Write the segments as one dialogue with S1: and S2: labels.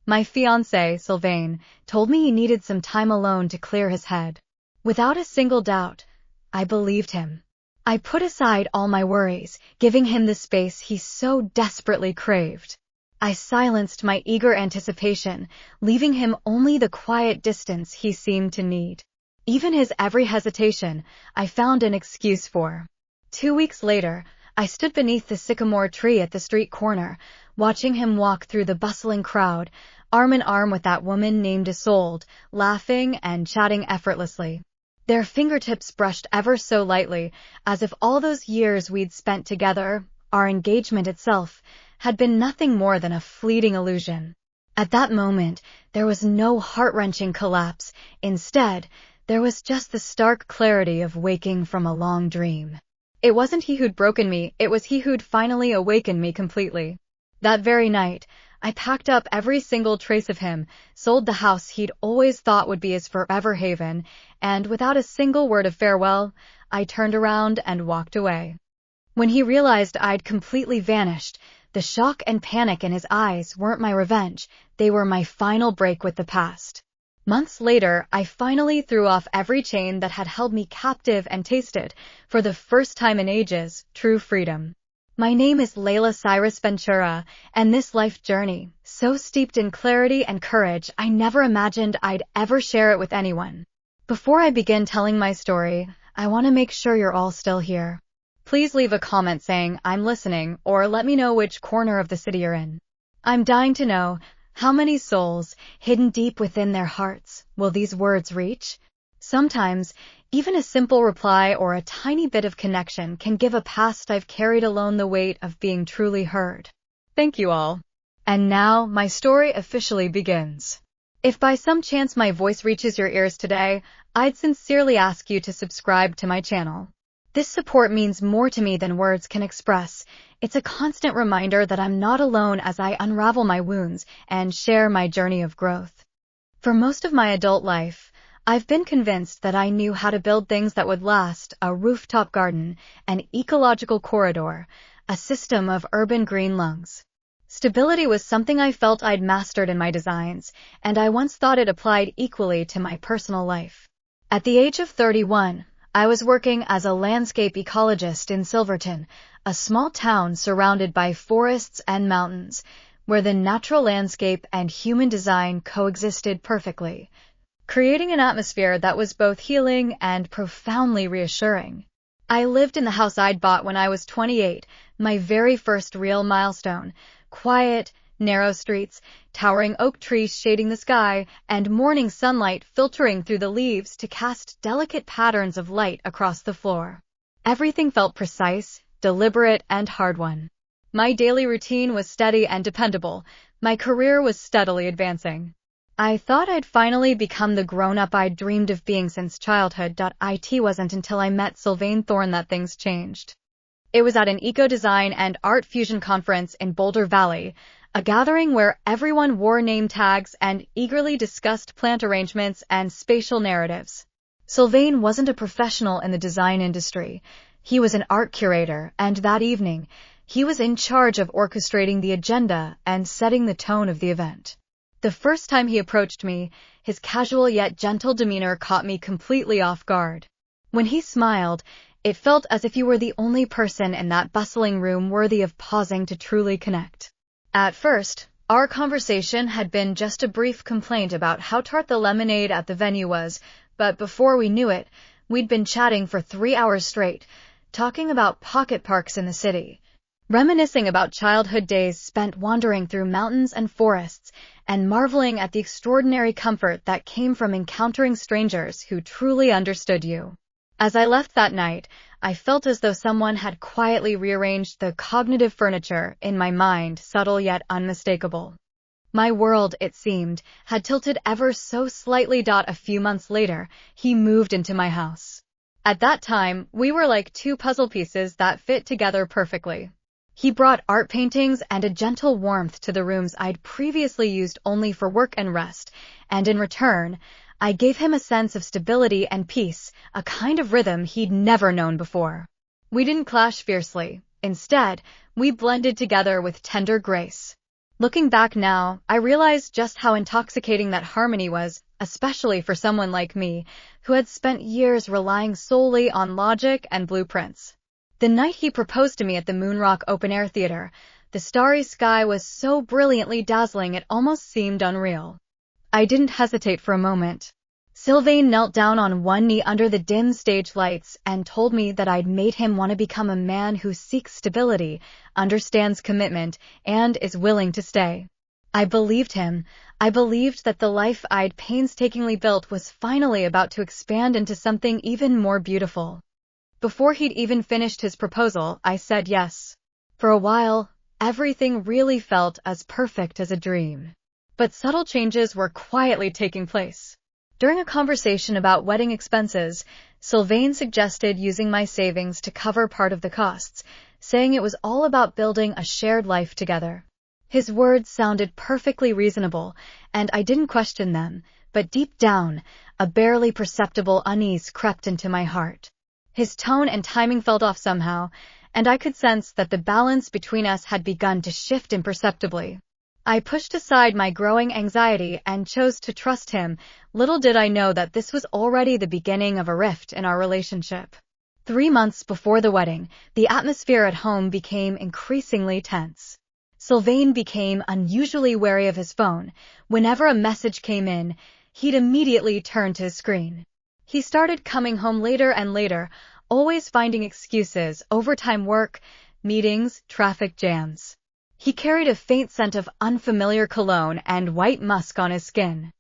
S1: My fiancé, Sylvain, told me he needed some time alone to clear his head. Without a single doubt, I believed him. I put aside all my worries, giving him the space he so desperately craved. I silenced my eager anticipation, leaving him only the quiet distance he seemed to need. Even his every hesitation, I found an excuse for. 2 weeks later, I stood beneath the sycamore tree at the street corner, watching him walk through the bustling crowd, arm in arm with that woman named Isolde, laughing and chatting effortlessly. Their fingertips brushed ever so lightly, as if all those years we'd spent together, our engagement itself, had been nothing more than a fleeting illusion. At that moment, there was no heart-wrenching collapse. Instead, there was just the stark clarity of waking from a long dream. It wasn't he who'd broken me, it was he who'd finally awakened me completely. That very night, I packed up every single trace of him, sold the house he'd always thought would be his forever haven, and without a single word of farewell, I turned around and walked away. When he realized I'd completely vanished, the shock and panic in his eyes weren't my revenge, they were my final break with the past. Months later, I finally threw off every chain that had held me captive and tasted, for the first time in ages, true freedom. My name is Layla Cyrus Ventura, and this life journey, so steeped in clarity and courage, I never imagined I'd ever share it with anyone. Before I begin telling my story, I want to make sure you're all still here. Please leave a comment saying, "I'm listening," or let me know which corner of the city you're in. I'm dying to know, how many souls, hidden deep within their hearts, will these words reach? Sometimes, even a simple reply or a tiny bit of connection can give a past I've carried alone the weight of being truly heard. Thank you all. And now, my story officially begins. If by some chance my voice reaches your ears today, I'd sincerely ask you to subscribe to my channel. This support means more to me than words can express. It's a constant reminder that I'm not alone as I unravel my wounds and share my journey of growth. For most of my adult life, I've been convinced that I knew how to build things that would last: a rooftop garden, an ecological corridor, a system of urban green lungs. Stability was something I felt I'd mastered in my designs, and I once thought it applied equally to my personal life. At the age of 31, I was working as a landscape ecologist in Silverton, a small town surrounded by forests and mountains, where the natural landscape and human design coexisted perfectly, creating an atmosphere that was both healing and profoundly reassuring. I lived in the house I'd bought when I was 28, my very first real milestone: quiet, narrow streets, towering oak trees shading the sky, and morning sunlight filtering through the leaves to cast delicate patterns of light across the floor. Everything felt precise, deliberate, and hard-won. My daily routine was steady and dependable. My career was steadily advancing. I thought I'd finally become the grown-up I'd dreamed of being since childhood. It wasn't until I met Sylvain Thorne that things changed. It was at an eco-design and art fusion conference in Boulder Valley, a gathering where everyone wore name tags and eagerly discussed plant arrangements and spatial narratives. Sylvain wasn't a professional in the design industry. He was an art curator, and that evening, he was in charge of orchestrating the agenda and setting the tone of the event. The first time he approached me, his casual yet gentle demeanor caught me completely off guard. When he smiled, it felt as if you were the only person in that bustling room worthy of pausing to truly connect. At first, our conversation had been just a brief complaint about how tart the lemonade at the venue was, but before we knew it, we'd been chatting for 3 hours straight, talking about pocket parks in the city, reminiscing about childhood days spent wandering through mountains and forests, and marveling at the extraordinary comfort that came from encountering strangers who truly understood you. As I left that night, I felt as though someone had quietly rearranged the cognitive furniture in my mind, subtle yet unmistakable. My world, it seemed, had tilted ever so slightly. A few months later, he moved into my house. At that time, we were like two puzzle pieces that fit together perfectly. He brought art paintings and a gentle warmth to the rooms I'd previously used only for work and rest, and in return, I gave him a sense of stability and peace, a kind of rhythm he'd never known before. We didn't clash fiercely. Instead, we blended together with tender grace. Looking back now, I realize just how intoxicating that harmony was, especially for someone like me, who had spent years relying solely on logic and blueprints. The night he proposed to me at the Moonrock Open Air Theater, the starry sky was so brilliantly dazzling it almost seemed unreal. I didn't hesitate for a moment. Sylvain knelt down on one knee under the dim stage lights and told me that I'd made him want to become a man who seeks stability, understands commitment, and is willing to stay. I believed him. I believed that the life I'd painstakingly built was finally about to expand into something even more beautiful. Before he'd even finished his proposal, I said yes. For a while, everything really felt as perfect as a dream. But subtle changes were quietly taking place. During a conversation about wedding expenses, Sylvain suggested using my savings to cover part of the costs, saying it was all about building a shared life together. His words sounded perfectly reasonable, and I didn't question them, but deep down, a barely perceptible unease crept into my heart. His tone and timing felt off somehow, and I could sense that the balance between us had begun to shift imperceptibly. I pushed aside my growing anxiety and chose to trust him. Little did I know that this was already the beginning of a rift in our relationship. 3 months before the wedding, the atmosphere at home became increasingly tense. Sylvain became unusually wary of his phone. Whenever a message came in, he'd immediately turn to his screen. He started coming home later and later, always finding excuses: overtime work, meetings, traffic jams. He carried a faint scent of unfamiliar cologne and white musk on his skin.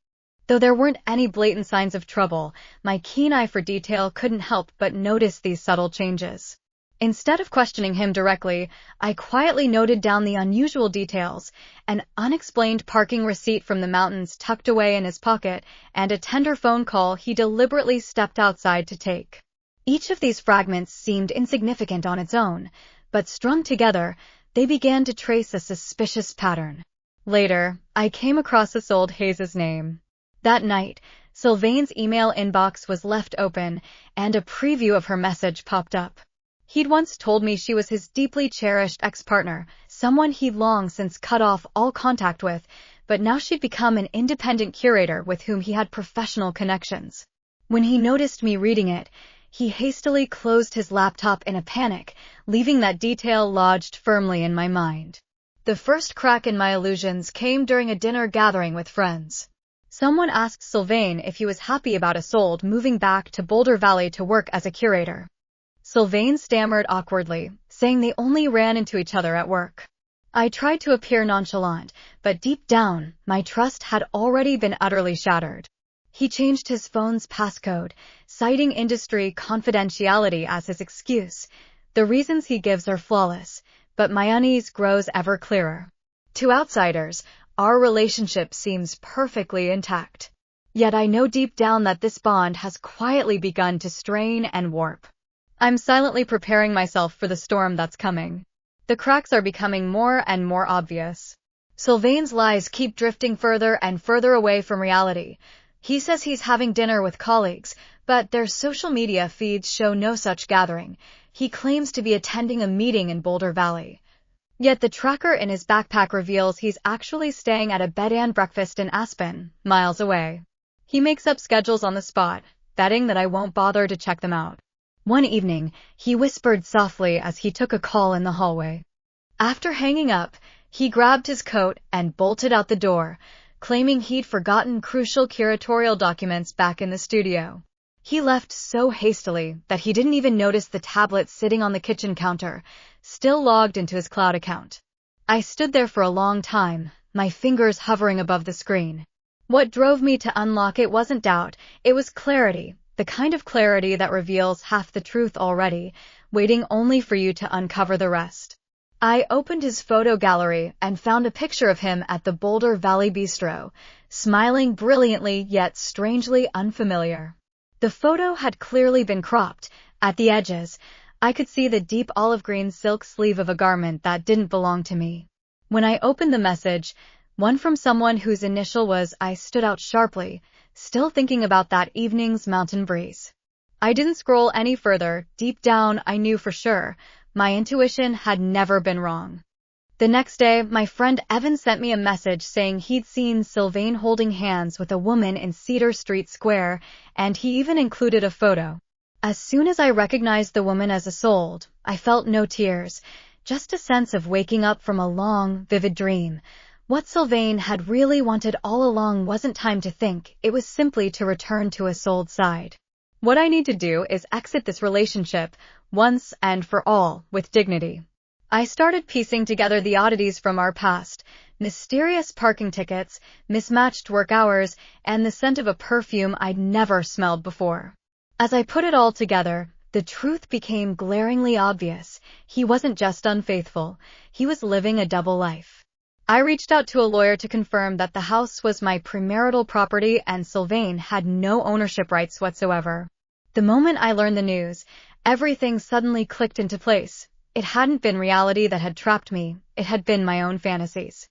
S1: Though there weren't any blatant signs of trouble, my keen eye for detail couldn't help but notice these subtle changes. Instead of questioning him directly, I quietly noted down the unusual details: an unexplained parking receipt from the mountains tucked away in his pocket, and a tender phone call he deliberately stepped outside to take. Each of these fragments seemed insignificant on its own, but strung together, they began to trace a suspicious pattern. Later, I came across Isolde Hayes' name. That night, Sylvain's email inbox was left open, and a preview of her message popped up. He'd once told me she was his deeply cherished ex-partner, someone he'd long since cut off all contact with, but now she'd become an independent curator with whom he had professional connections. When he noticed me reading it, he hastily closed his laptop in a panic, leaving that detail lodged firmly in my mind. The first crack in my illusions came during a dinner gathering with friends. Someone asked Sylvain if he was happy about Isolde moving back to Boulder Valley to work as a curator. Sylvain stammered awkwardly, saying they only ran into each other at work. I tried to appear nonchalant, but deep down, my trust had already been utterly shattered. He changed his phone's passcode, citing industry confidentiality as his excuse. The reasons he gives are flawless, but my unease grows ever clearer. To outsiders, our relationship seems perfectly intact. Yet I know deep down that this bond has quietly begun to strain and warp. I'm silently preparing myself for the storm that's coming. The cracks are becoming more and more obvious. Sylvain's lies keep drifting further and further away from reality. He says he's having dinner with colleagues, but their social media feeds show no such gathering. He claims to be attending a meeting in Boulder Valley. Yet the tracker in his backpack reveals he's actually staying at a bed-and breakfast in Aspen, miles away. He makes up schedules on the spot, betting that I won't bother to check them out. One evening, he whispered softly as he took a call in the hallway. After hanging up, he grabbed his coat and bolted out the door, claiming he'd forgotten crucial curatorial documents back in the studio. He left so hastily that he didn't even notice the tablet sitting on the kitchen counter, still logged into his cloud account. I stood there for a long time, my fingers hovering above the screen. What drove me to unlock it wasn't doubt, it was clarity. The kind of clarity that reveals half the truth already, waiting only for you to uncover the rest. I opened his photo gallery and found a picture of him at the Boulder Valley Bistro, smiling brilliantly yet strangely unfamiliar. The photo had clearly been cropped. At the edges, I could see the deep olive green silk sleeve of a garment that didn't belong to me. When I opened the message, one from someone whose initial was I, stood out sharply, still thinking about that evening's mountain breeze. I didn't scroll any further. Deep down, I knew for sure. My intuition had never been wrong. The next day, my friend Evan sent me a message saying he'd seen Sylvain holding hands with a woman in Cedar Street Square, and he even included a photo. As soon as I recognized the woman as Isolde, I felt no tears, just a sense of waking up from a long, vivid dream. What Sylvain had really wanted all along wasn't time to think, it was simply to return to Isolde's side. What I need to do is exit this relationship, once and for all, with dignity. I started piecing together the oddities from our past: mysterious parking tickets, mismatched work hours, and the scent of a perfume I'd never smelled before. As I put it all together, the truth became glaringly obvious. He wasn't just unfaithful, he was living a double life. I reached out to a lawyer to confirm that the house was my premarital property and Sylvain had no ownership rights whatsoever. The moment I learned the news, everything suddenly clicked into place. It hadn't been reality that had trapped me, it had been my own fantasies.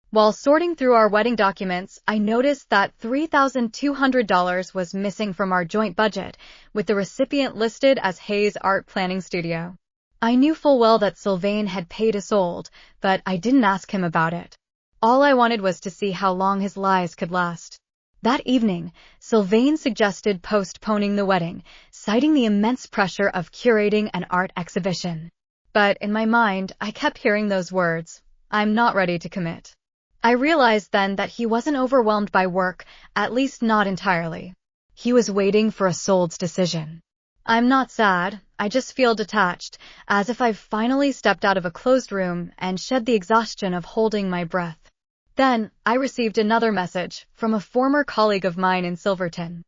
S1: While sorting through our wedding documents, I noticed that $3,200 was missing from our joint budget, with the recipient listed as Hayes Art Planning Studio. I knew full well that Sylvain had paid Isolde, but I didn't ask him about it. All I wanted was to see how long his lies could last. That evening, Sylvain suggested postponing the wedding, citing the immense pressure of curating an art exhibition. But in my mind, I kept hearing those words, "I'm not ready to commit." I realized then that he wasn't overwhelmed by work, at least not entirely. He was waiting for Isolde's decision. I'm not sad, I just feel detached, as if I've finally stepped out of a closed room and shed the exhaustion of holding my breath. Then, I received another message from a former colleague of mine in Silverton.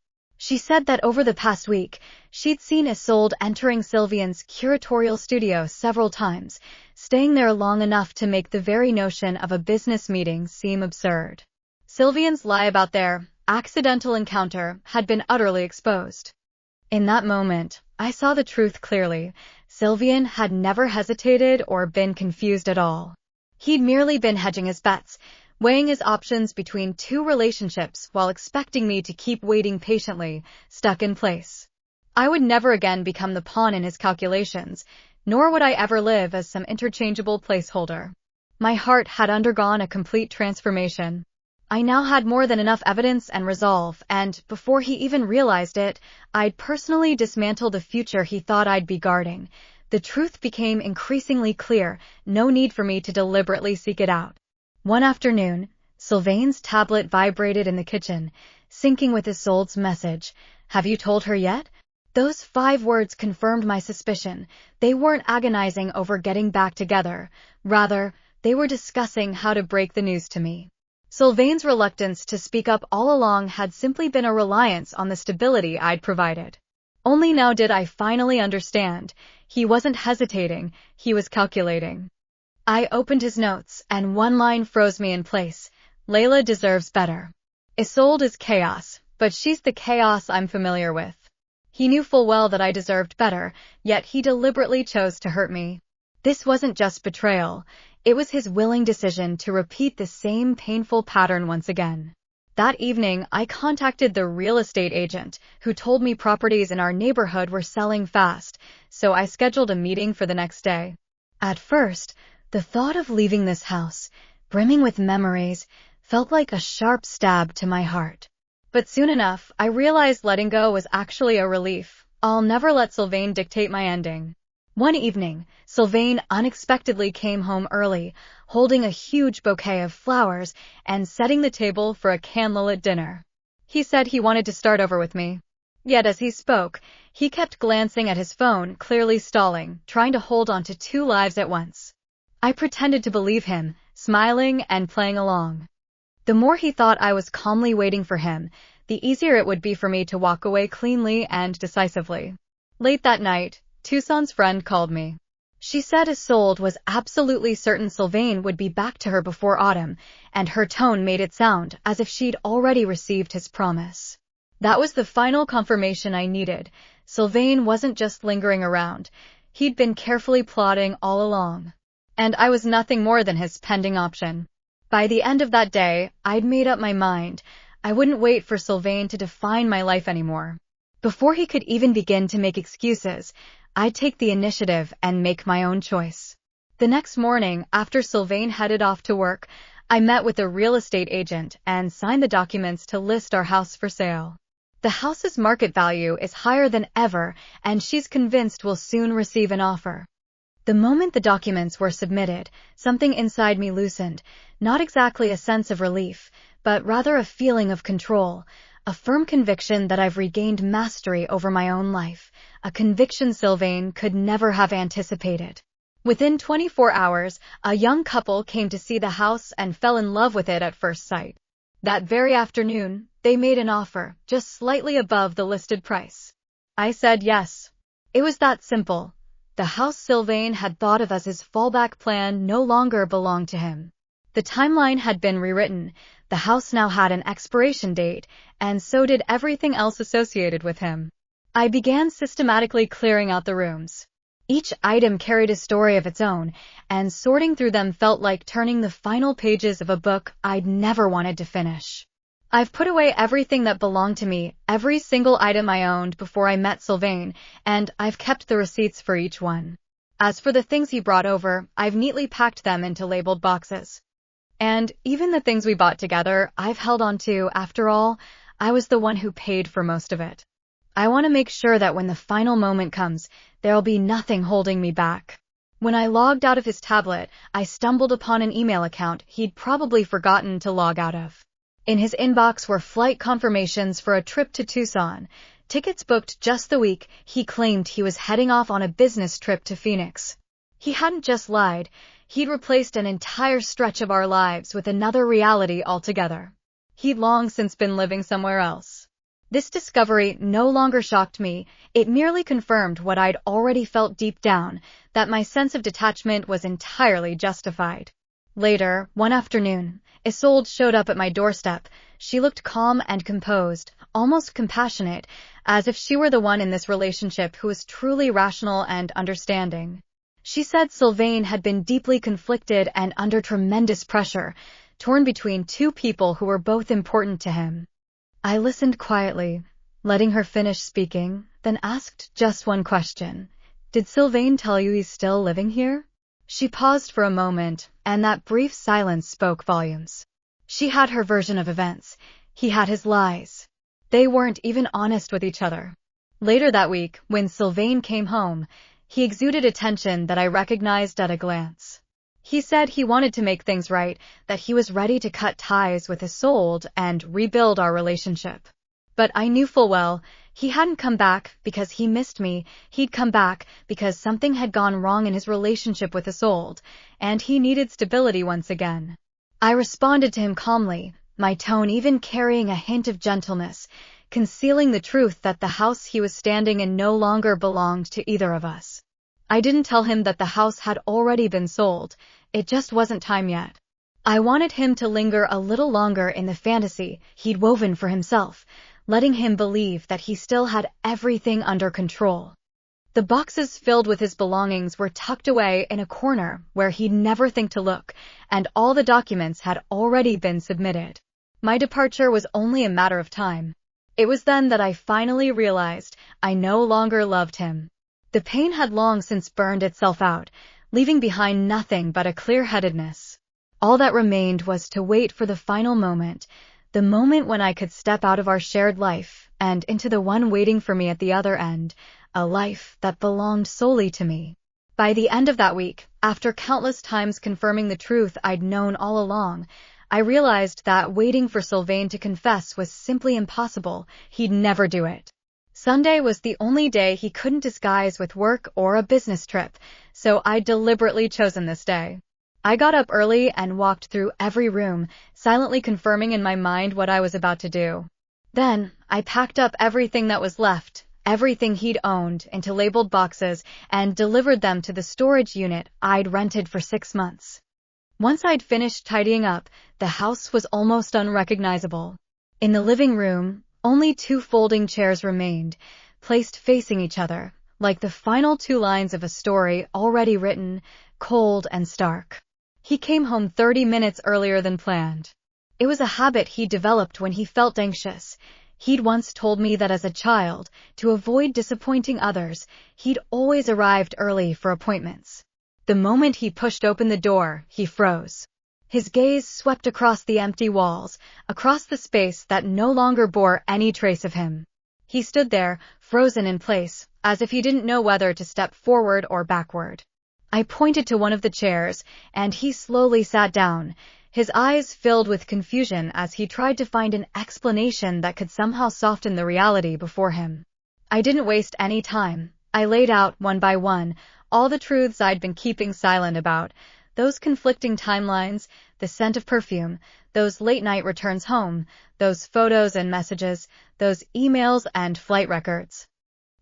S1: She said that over the past week, she'd seen Isolde entering Sylvain's curatorial studio several times, staying there long enough to make the very notion of a business meeting seem absurd. Sylvain's lie about their accidental encounter had been utterly exposed. In that moment, I saw the truth clearly. Sylvain had never hesitated or been confused at all. He'd merely been hedging his bets, weighing his options between two relationships while expecting me to keep waiting patiently, stuck in place. I would never again become the pawn in his calculations, nor would I ever live as some interchangeable placeholder. My heart had undergone a complete transformation. I now had more than enough evidence and resolve, and, before he even realized it, I'd personally dismantled the future he thought I'd be guarding. The truth became increasingly clear, no need for me to deliberately seek it out. One afternoon, Sylvain's tablet vibrated in the kitchen, syncing with Isolde's message. "Have you told her yet?" Those 5 words confirmed my suspicion. They weren't agonizing over getting back together. Rather, they were discussing how to break the news to me. Sylvain's reluctance to speak up all along had simply been a reliance on the stability I'd provided. Only now did I finally understand. He wasn't hesitating, he was calculating. I opened his notes, and one line froze me in place. "Layla deserves better. Isolde is chaos, but she's the chaos I'm familiar with." He knew full well that I deserved better, yet he deliberately chose to hurt me. This wasn't just betrayal, it was his willing decision to repeat the same painful pattern once again. That evening, I contacted the real estate agent, who told me properties in our neighborhood were selling fast, so I scheduled a meeting for the next day. At first, the thought of leaving this house, brimming with memories, felt like a sharp stab to my heart. But soon enough, I realized letting go was actually a relief. I'll never let Sylvain dictate my ending. One evening, Sylvain unexpectedly came home early, holding a huge bouquet of flowers and setting the table for a candlelit dinner. He said he wanted to start over with me. Yet as he spoke, he kept glancing at his phone, clearly stalling, trying to hold on to 2 lives at once. I pretended to believe him, smiling and playing along. The more he thought I was calmly waiting for him, the easier it would be for me to walk away cleanly and decisively. Late that night, Toussaint's friend called me. She said Isolde was absolutely certain Sylvain would be back to her before autumn, and her tone made it sound as if she'd already received his promise. That was the final confirmation I needed. Sylvain wasn't just lingering around. He'd been carefully plotting all along. And I was nothing more than his pending option. By the end of that day, I'd made up my mind. I wouldn't wait for Sylvain to define my life anymore. Before he could even begin to make excuses, I'd take the initiative and make my own choice. The next morning, after Sylvain headed off to work, I met with a real estate agent and signed the documents to list our house for sale. The house's market value is higher than ever, and she's convinced we'll soon receive an offer. The moment the documents were submitted, something inside me loosened, not exactly a sense of relief, but rather a feeling of control, a firm conviction that I've regained mastery over my own life, a conviction Sylvain could never have anticipated. Within 24 hours, a young couple came to see the house and fell in love with it at first sight. That very afternoon, they made an offer, just slightly above the listed price. I said yes. It was that simple. The house Sylvain had thought of as his fallback plan no longer belonged to him. The timeline had been rewritten, the house now had an expiration date, and so did everything else associated with him. I began systematically clearing out the rooms. Each item carried a story of its own, and sorting through them felt like turning the final pages of a book I'd never wanted to finish. I've put away everything that belonged to me, every single item I owned before I met Sylvain, and I've kept the receipts for each one. As for the things he brought over, I've neatly packed them into labeled boxes. And even the things we bought together, I've held on to. After all, I was the one who paid for most of it. I want to make sure that when the final moment comes, there'll be nothing holding me back. When I logged out of his tablet, I stumbled upon an email account he'd probably forgotten to log out of. In his inbox were flight confirmations for a trip to Tucson, tickets booked just the week he claimed he was heading off on a business trip to Phoenix. He hadn't just lied, he'd replaced an entire stretch of our lives with another reality altogether. He'd long since been living somewhere else. This discovery no longer shocked me, it merely confirmed what I'd already felt deep down, that my sense of detachment was entirely justified. Later, one afternoon, Isolde showed up at my doorstep. She looked calm and composed, almost compassionate, as if she were the one in this relationship who was truly rational and understanding. She said Sylvain had been deeply conflicted and under tremendous pressure, torn between two people who were both important to him. I listened quietly, letting her finish speaking, then asked just one question. Did Sylvain tell you he's still living here? She paused for a moment, and that brief silence spoke volumes. She had her version of events. He had his lies. They weren't even honest with each other. Later that week, when Sylvain came home, he exuded a tension that I recognized at a glance. He said he wanted to make things right, that he was ready to cut ties with Isolde and rebuild our relationship. But I knew full well, he hadn't come back because he missed me, he'd come back because something had gone wrong in his relationship with Isolde, and he needed stability once again. I responded to him calmly, my tone even carrying a hint of gentleness, concealing the truth that the house he was standing in no longer belonged to either of us. I didn't tell him that the house had already been sold, it just wasn't time yet. I wanted him to linger a little longer in the fantasy he'd woven for himself, letting him believe that he still had everything under control. The boxes filled with his belongings were tucked away in a corner where he'd never think to look, and all the documents had already been submitted. My departure was only a matter of time. It was then that I finally realized I no longer loved him. The pain had long since burned itself out, leaving behind nothing but a clear-headedness. All that remained was to wait for the final moment, the moment when I could step out of our shared life and into the one waiting for me at the other end, a life that belonged solely to me. By the end of that week, after countless times confirming the truth I'd known all along, I realized that waiting for Sylvain to confess was simply impossible. He'd never do it. Sunday was the only day he couldn't disguise with work or a business trip, so I'd deliberately chosen this day. I got up early and walked through every room, silently confirming in my mind what I was about to do. Then, I packed up everything that was left, everything he'd owned, into labeled boxes and delivered them to the storage unit I'd rented for 6 months. Once I'd finished tidying up, the house was almost unrecognizable. In the living room, only 2 folding chairs remained, placed facing each other, like the final 2 lines of a story already written, cold and stark. He came home 30 minutes earlier than planned. It was a habit he developed when he felt anxious. He'd once told me that as a child, to avoid disappointing others, he'd always arrived early for appointments. The moment he pushed open the door, he froze. His gaze swept across the empty walls, across the space that no longer bore any trace of him. He stood there, frozen in place, as if he didn't know whether to step forward or backward. I pointed to one of the chairs, and he slowly sat down, his eyes filled with confusion as he tried to find an explanation that could somehow soften the reality before him. I didn't waste any time. I laid out, one by one, all the truths I'd been keeping silent about, those conflicting timelines, the scent of perfume, those late-night returns home, those photos and messages, those emails and flight records.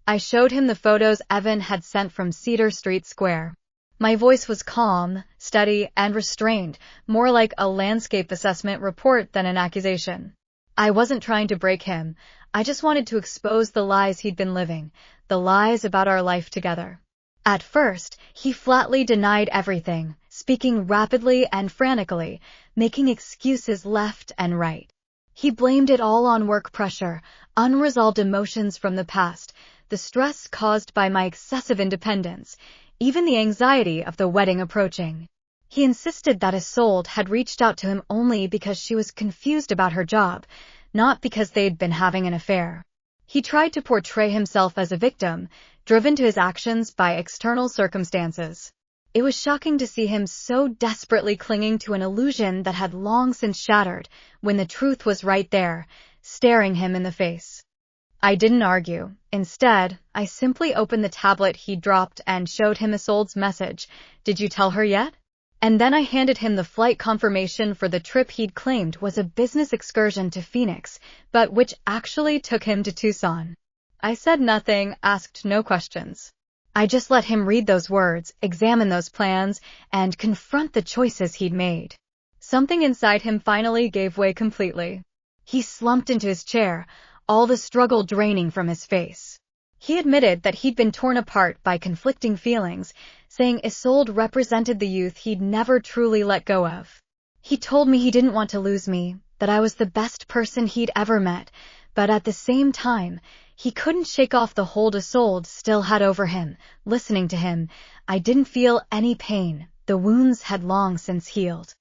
S1: I showed him the photos Evan had sent from Cedar Street Square. My voice was calm, steady, and restrained, more like a landscape assessment report than an accusation. I wasn't trying to break him. I just wanted to expose the lies he'd been living, the lies about our life together. At first, he flatly denied everything, speaking rapidly and frantically, making excuses left and right. He blamed it all on work pressure, unresolved emotions from the past, the stress caused by my excessive independence, even the anxiety of the wedding approaching. He insisted that Isolde had reached out to him only because she was confused about her job, not because they'd been having an affair. He tried to portray himself as a victim, driven to his actions by external circumstances. It was shocking to see him so desperately clinging to an illusion that had long since shattered, when the truth was right there, staring him in the face. I didn't argue. Instead, I simply opened the tablet he'd dropped and showed him Isolde's message. "Did you tell her yet?" And then I handed him the flight confirmation for the trip he'd claimed was a business excursion to Phoenix, but which actually took him to Tucson. I said nothing, asked no questions. I just let him read those words, examine those plans, and confront the choices he'd made. Something inside him finally gave way completely. He slumped into his chair, all the struggle draining from his face. He admitted that he'd been torn apart by conflicting feelings, saying Isolde represented the youth he'd never truly let go of. He told me he didn't want to lose me, that I was the best person he'd ever met, but at the same time, he couldn't shake off the hold Isolde still had over him. Listening to him, I didn't feel any pain. The wounds had long since healed.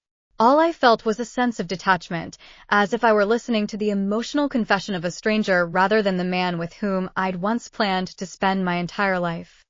S1: All I felt was a sense of detachment, as if I were listening to the emotional confession of a stranger rather than the man with whom I'd once planned to spend my entire life.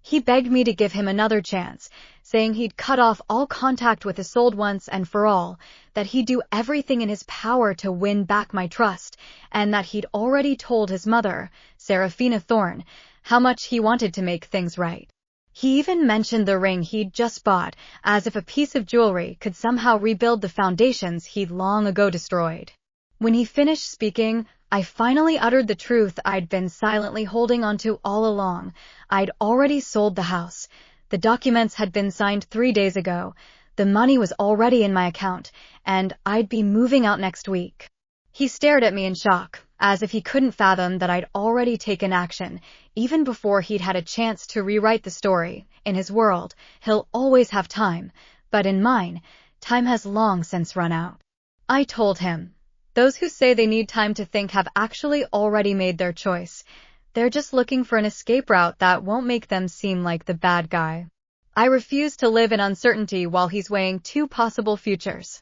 S1: He begged me to give him another chance, saying he'd cut off all contact with Isolde once and for all, that he'd do everything in his power to win back my trust, and that he'd already told his mother, Seraphina Thorne, how much he wanted to make things right. He even mentioned the ring he'd just bought, as if a piece of jewelry could somehow rebuild the foundations he'd long ago destroyed. When he finished speaking, I finally uttered the truth I'd been silently holding onto all along. I'd already sold the house. The documents had been signed 3 days ago. The money was already in my account, and I'd be moving out next week. He stared at me in shock, as if he couldn't fathom that I'd already taken action, even before he'd had a chance to rewrite the story. In his world, he'll always have time, but in mine, time has long since run out. I told him, those who say they need time to think have actually already made their choice. They're just looking for an escape route that won't make them seem like the bad guy. I refuse to live in uncertainty while he's weighing 2 possible futures.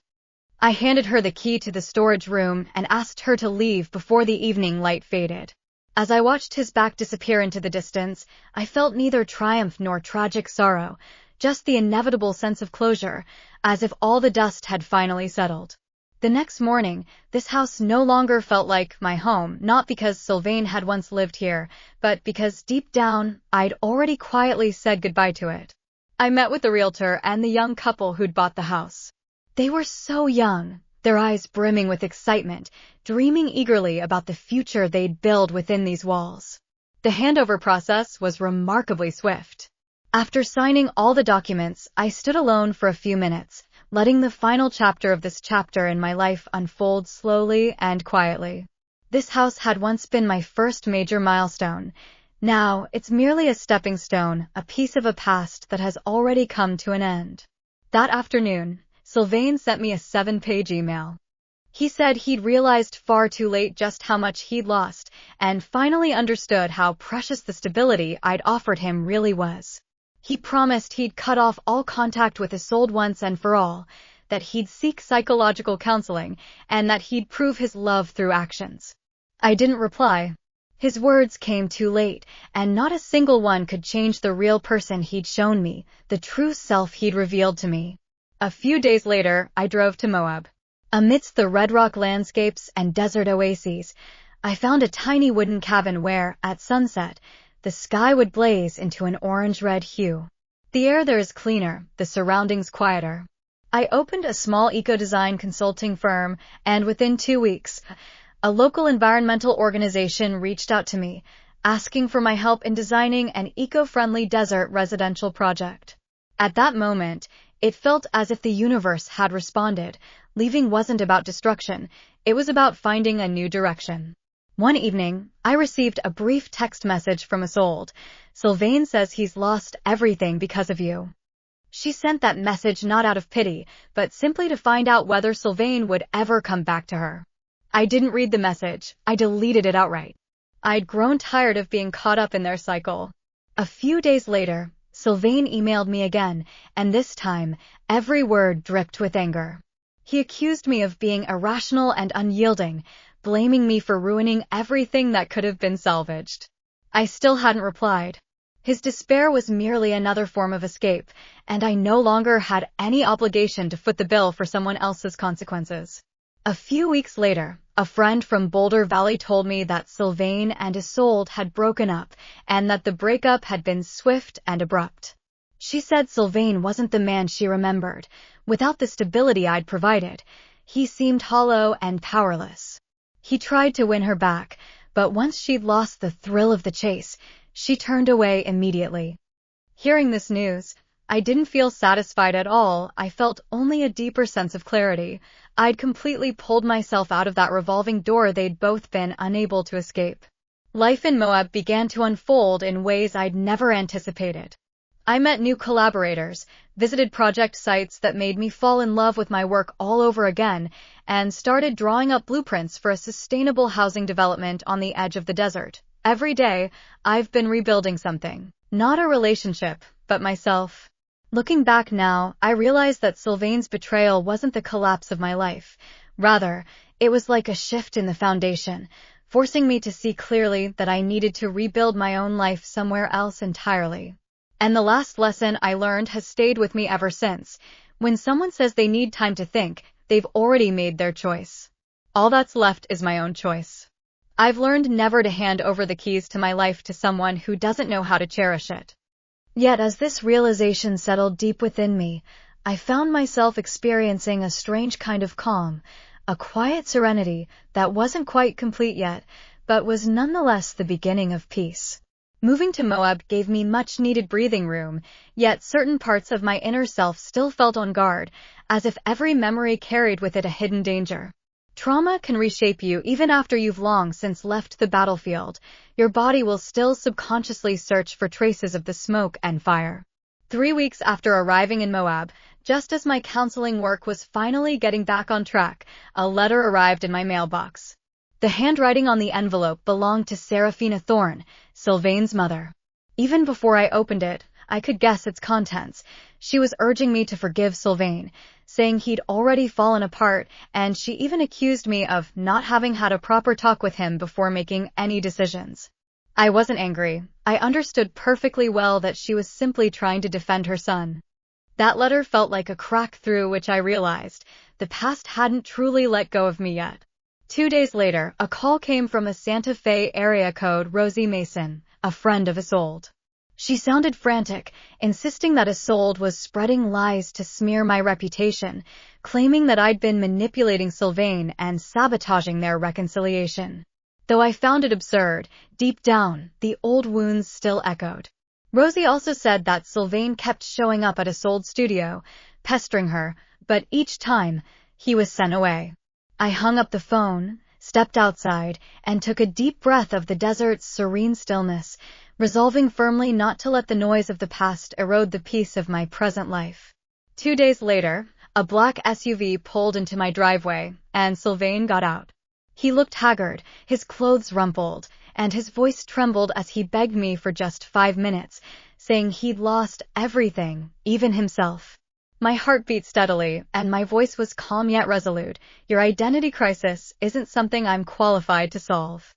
S1: I handed her the key to the storage room and asked her to leave before the evening light faded. As I watched his back disappear into the distance, I felt neither triumph nor tragic sorrow, just the inevitable sense of closure, as if all the dust had finally settled. The next morning, this house no longer felt like my home, not because Sylvain had once lived here, but because deep down, I'd already quietly said goodbye to it. I met with the realtor and the young couple who'd bought the house. They were so young, their eyes brimming with excitement, dreaming eagerly about the future they'd build within these walls. The handover process was remarkably swift. After signing all the documents, I stood alone for a few minutes, letting the final chapter of this chapter in my life unfold slowly and quietly. This house had once been my first major milestone. Now, it's merely a stepping stone, a piece of a past that has already come to an end. That afternoon, Sylvain sent me a 7-page email. He said he'd realized far too late just how much he'd lost, and finally understood how precious the stability I'd offered him really was. He promised he'd cut off all contact with Isolde once and for all, that he'd seek psychological counseling, and that he'd prove his love through actions. I didn't reply. His words came too late, and not a single one could change the real person he'd shown me, the true self he'd revealed to me. A few days later, I drove to Moab. Amidst the red rock landscapes and desert oases, I found a tiny wooden cabin where, at sunset, the sky would blaze into an orange-red hue. The air there is cleaner, the surroundings quieter. I opened a small eco-design consulting firm, and within 2 weeks, a local environmental organization reached out to me, asking for my help in designing an eco-friendly desert residential project. At that moment, it felt as if the universe had responded. Leaving wasn't about destruction, it was about finding a new direction. One evening, I received a brief text message from Isolde. "Sylvain says he's lost everything because of you." She sent that message not out of pity, but simply to find out whether Sylvain would ever come back to her. I didn't read the message, I deleted it outright. I'd grown tired of being caught up in their cycle. A few days later, Sylvain emailed me again, and this time, every word dripped with anger. He accused me of being irrational and unyielding, blaming me for ruining everything that could have been salvaged. I still hadn't replied. His despair was merely another form of escape, and I no longer had any obligation to foot the bill for someone else's consequences. A few weeks later, a friend from Boulder Valley told me that Sylvain and Isolde had broken up, and that the breakup had been swift and abrupt. She said Sylvain wasn't the man she remembered. Without the stability I'd provided, he seemed hollow and powerless. He tried to win her back, but once she'd lost the thrill of the chase, she turned away immediately. Hearing this news, I didn't feel satisfied at all. I felt only a deeper sense of clarity. I'd completely pulled myself out of that revolving door they'd both been unable to escape. Life in Moab began to unfold in ways I'd never anticipated. I met new collaborators, visited project sites that made me fall in love with my work all over again, and started drawing up blueprints for a sustainable housing development on the edge of the desert. Every day, I've been rebuilding something. Not a relationship, but myself. Looking back now, I realize that Sylvain's betrayal wasn't the collapse of my life. Rather, it was like a shift in the foundation, forcing me to see clearly that I needed to rebuild my own life somewhere else entirely. And the last lesson I learned has stayed with me ever since. When someone says they need time to think, they've already made their choice. All that's left is my own choice. I've learned never to hand over the keys to my life to someone who doesn't know how to cherish it. Yet as this realization settled deep within me, I found myself experiencing a strange kind of calm, a quiet serenity that wasn't quite complete yet, but was nonetheless the beginning of peace. Moving to Moab gave me much-needed breathing room, yet certain parts of my inner self still felt on guard, as if every memory carried with it a hidden danger. Trauma can reshape you even after you've long since left the battlefield. Your body will still subconsciously search for traces of the smoke and fire. 3 weeks after arriving in Moab, just as my counseling work was finally getting back on track, a letter arrived in my mailbox. The handwriting on the envelope belonged to Serafina Thorne, Sylvain's mother. Even before I opened it, I could guess its contents. She was urging me to forgive Sylvain, saying he'd already fallen apart, and she even accused me of not having had a proper talk with him before making any decisions. I wasn't angry. I understood perfectly well that she was simply trying to defend her son. That letter felt like a crack through which I realized the past hadn't truly let go of me yet. 2 days later, a call came from a Santa Fe area code Rosie Mason, a friend of Isolde. She sounded frantic, insisting that Isolde was spreading lies to smear my reputation, claiming that I'd been manipulating Sylvain and sabotaging their reconciliation. Though I found it absurd, deep down, the old wounds still echoed. Rosie also said that Sylvain kept showing up at Isolde's studio, pestering her, but each time, he was sent away. I hung up the phone, stepped outside, and took a deep breath of the desert's serene stillness, resolving firmly not to let the noise of the past erode the peace of my present life. 2 days later, a black SUV pulled into my driveway, and Sylvain got out. He looked haggard, his clothes rumpled, and his voice trembled as he begged me for just 5 minutes, saying he'd lost everything, even himself. My heart beat steadily, and my voice was calm yet resolute. Your identity crisis isn't something I'm qualified to solve.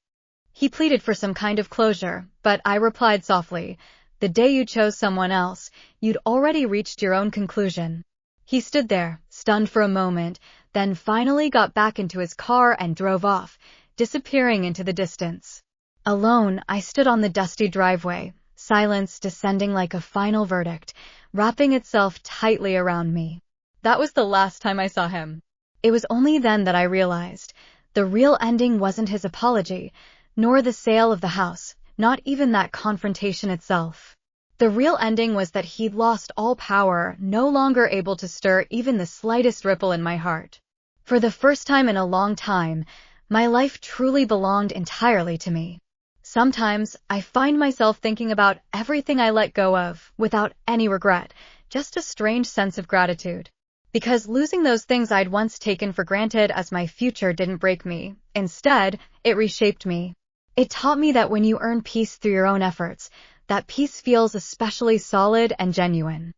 S1: He pleaded for some kind of closure, but I replied softly, the day you chose someone else, you'd already reached your own conclusion. He stood there, stunned for a moment, then finally got back into his car and drove off, disappearing into the distance. Alone, I stood on the dusty driveway, silence descending like a final verdict, wrapping itself tightly around me. That was the last time I saw him. It was only then that I realized the real ending wasn't his apology, nor the sale of the house, not even that confrontation itself. The real ending was that he'd lost all power, no longer able to stir even the slightest ripple in my heart. For the first time in a long time, my life truly belonged entirely to me. Sometimes, I find myself thinking about everything I let go of, without any regret, just a strange sense of gratitude. Because losing those things I'd once taken for granted as my future didn't break me. Instead, it reshaped me. It taught me that when you earn peace through your own efforts, that peace feels especially solid and genuine.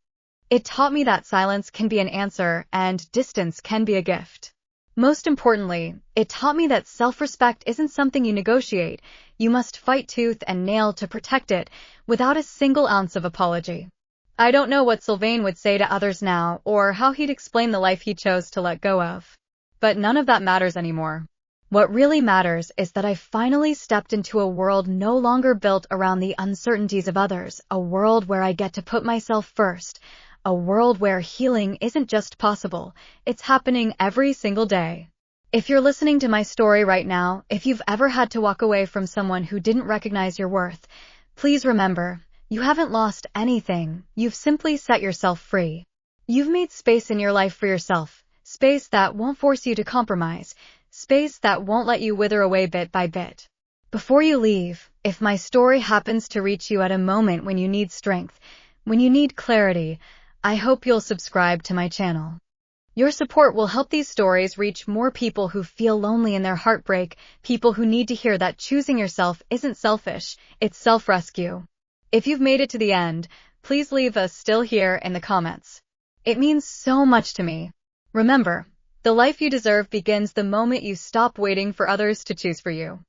S1: It taught me that silence can be an answer and distance can be a gift. Most importantly, it taught me that self-respect isn't something you negotiate. You must fight tooth and nail to protect it, without a single ounce of apology. I don't know what Sylvain would say to others now, or how he'd explain the life he chose to let go of. But none of that matters anymore. What really matters is that I finally stepped into a world no longer built around the uncertainties of others, a world where I get to put myself first, a world where healing isn't just possible, it's happening every single day. If you're listening to my story right now, if you've ever had to walk away from someone who didn't recognize your worth, please remember, you haven't lost anything, you've simply set yourself free. You've made space in your life for yourself, space that won't force you to compromise, space that won't let you wither away bit by bit. Before you leave, if my story happens to reach you at a moment when you need strength, when you need clarity, I hope you'll subscribe to my channel. Your support will help these stories reach more people who feel lonely in their heartbreak, people who need to hear that choosing yourself isn't selfish, it's self-rescue. If you've made it to the end, please leave a "still here" in the comments. It means so much to me. Remember, the life you deserve begins the moment you stop waiting for others to choose for you.